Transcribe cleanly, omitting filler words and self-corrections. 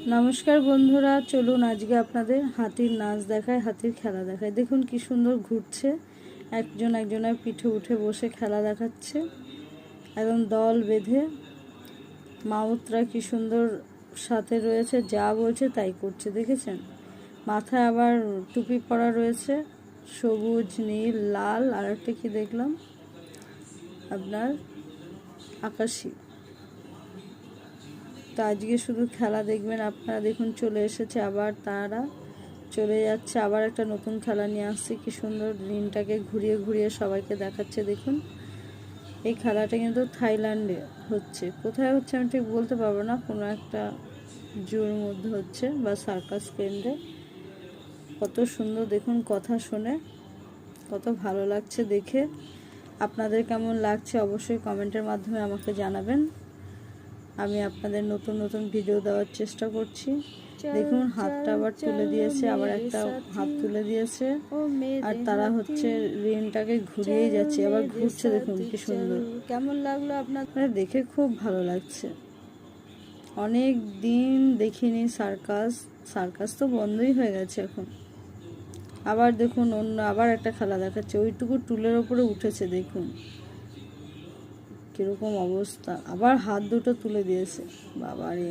নমস্কার বন্ধুরা, চলুন আজকে আপনাদের হাতির নাচ দেখায়, হাতির খেলা দেখায়। দেখুন কি সুন্দর ঘুরছে, একজন একজনের পিঠে উঠে বসে খেলা দেখাচ্ছে, একদম দল বেঁধে। মাউতরা কি সুন্দর সাথে রয়েছে, যা বলছে তাই করছে, দেখেছেন? মাথায় আবার টুপি পরা রয়েছে, সবুজ, নীল, লাল, আর একটা কি দেখলাম আপনার আকাশি। তো আজকে শুধু খেলা দেখবেন আপনারা। দেখুন চলে এসেছে আবার, তারা চলে যাচ্ছে, আবার একটা নতুন খেলা নিয়ে আসছে। কি সুন্দর রিংটাকে ঘুরিয়ে ঘুরিয়ে সবাইকে দেখাচ্ছে। দেখুন এই খেলাটা কিন্তু থাইল্যান্ডে হচ্ছে, কোথায় হচ্ছে আমি ঠিক বলতে পারবো না, কোনো একটা জুর মধ্যে হচ্ছে বা সার্কাস কেন্দ্রে। কত সুন্দর দেখুন, কথা শুনে কত ভালো লাগছে দেখে। আপনাদের কেমন লাগছে অবশ্যই কমেন্টের মাধ্যমে আমাকে জানাবেন। আমি আপনাদের নতুন নতুন ভিডিও দেওয়ার চেষ্টা করছি। দেখুন হাতটা আবার তুলে দিয়েছে, আবার একটা হাত তুলে দিয়েছে, আর তারা হচ্ছে রিংটাকে ঘুরিয়েই যাচ্ছে, আবার ঘুরছে। দেখুন কি সুন্দর, কেমন লাগলো আপনার? দেখে খুব ভালো লাগছে। অনেক দিন দেখিনি সার্কাস, সার্কাস তো বন্ধই হয়ে গেছে এখন। আবার দেখুন অন্য আবার একটা খেলা দেখাচ্ছে, ওইটুকু টুলের ওপরে উঠেছে, দেখুন কিরকম অবস্থা, আবার হাত দুটো তুলে দিয়েছে। বাবা রে।